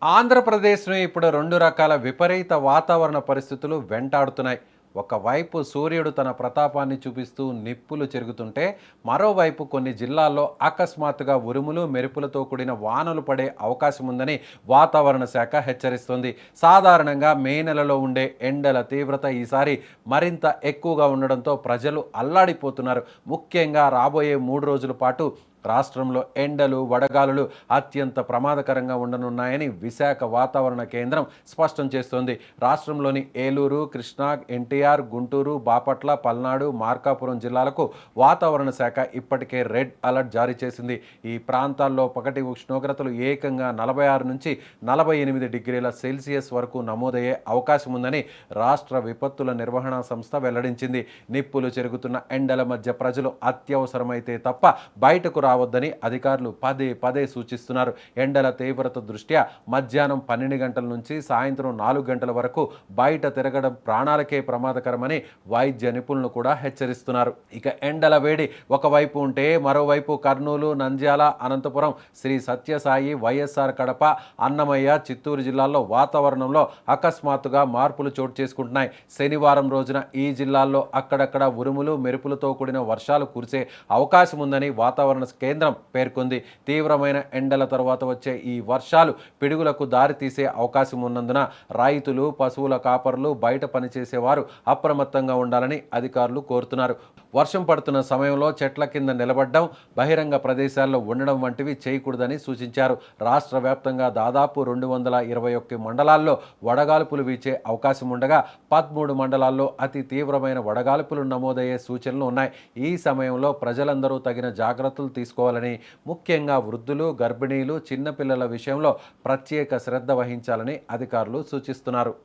ఆంధ్రప్రదేశ్‌ని ఇప్పుడు 2 రకాల విపరీత వాతావరణ పరిస్థితులు వెంటాడుతున్నాయి. ఒకవైపు సూర్యుడు తన ప్రతాపాన్ని చూపిస్తూ నిప్పులు చెరుగుతుంటే, మరోవైపు కొన్ని జిల్లాల్లో అకస్మాత్తుగా ఉరుములు, మెరుపులతో కూడిన వానలు పడే అవకాశం ఉందని వాతావరణ శాఖ హెచ్చరిస్తోంది. సాధారణంగా మే నెలలో ఉండే ఎండల తీవ్రత ఈసారి మరింత ఎక్కువగా ఉండడంతో ప్రజలు అల్లాడిపోతున్నారు. ముఖ్యంగా రాబోయే 3 రోజుల పాటు రాష్ట్రంలో ఎండలు, వడగాలులు అత్యంత ప్రమాదకరంగా ఉండనున్నాయని విశాఖ వాతావరణ కేంద్రం స్పష్టం చేస్తోంది. రాష్ట్రంలోని ఏలూరు, కృష్ణా, ఎన్టీఆర్, గుంటూరు, బాపట్ల, పల్నాడు, మార్కాపురం జిల్లాలకు వాతావరణ శాఖ ఇప్పటికే రెడ్ అలర్ట్ జారీ చేసింది. ఈ ప్రాంతాల్లో పగటి ఉష్ణోగ్రతలు ఏకంగా 46 నుంచి 48 డిగ్రీల సెల్సియస్ వరకు నమోదయ్యే అవకాశం ఉందని రాష్ట్ర విపత్తుల నిర్వహణ సంస్థ వెల్లడించింది. నిప్పులు చెరుగుతున్న ఎండల మధ్య ప్రజలు అత్యవసరమైతే తప్ప బయటకు రావద్దని అధికారులు పదే పదే సూచిస్తున్నారు. ఎండల తీవ్రత దృష్ట్యా మధ్యాహ్నం 12 గంటల నుంచి సాయంత్రం 4 గంటల వరకు బయట తిరగడం ప్రాణాలకే ప్రమాదకరమని వైద్య నిపుణులు కూడా హెచ్చరిస్తున్నారు. ఇక ఎండల వేడి ఒకవైపు ఉంటే మరోవైపు కర్నూలు, నంద్యాల, అనంతపురం, శ్రీ సత్యసాయి, వైఎస్ఆర్ కడప, అన్నమయ్య, చిత్తూరు జిల్లాల్లో వాతావరణంలో అకస్మాత్తుగా మార్పులు చోటు చేసుకుంటున్నాయి. శనివారం రోజున ఈ జిల్లాల్లో అక్కడక్కడ ఉరుములు, మెరుపులతో కూడిన వర్షాలు కురిసే అవకాశం ఉందని వాతావరణ కేంద్రం పేర్కొంది. తీవ్రమైన ఎండల తర్వాత వచ్చే ఈ వర్షాలు పిడుగులకు దారితీసే అవకాశం ఉన్నందున రైతులు, పశువుల కాపరులు, బయట పనిచేసేవారు అప్రమత్తంగా ఉండాలని అధికారులు కోరుతున్నారు. వర్షం పడుతున్న సమయంలో చెట్ల కింద నిలబడడం, బహిరంగ ప్రదేశాల్లో ఉండడం వంటివి చేయకూడదని సూచించారు. రాష్ట్ర వ్యాప్తంగా దాదాపు 221 మండలాల్లో వడగాల్పులు వీచే అవకాశం ఉండగా 13 మండలాల్లో అతి తీవ్రమైన వడగాల్పులు నమోదయ్యే సూచనలు ఉన్నాయి. ఈ సమయంలో ప్రజలందరూ తగిన జాగ్రత్తలు తీసుకోవాలని, ముఖ్యంగా వృద్ధులు, గర్భిణీలు, చిన్నపిల్లల విషయంలో ప్రత్యేక శ్రద్ధ వహించాలని అధికారులు సూచిస్తున్నారు.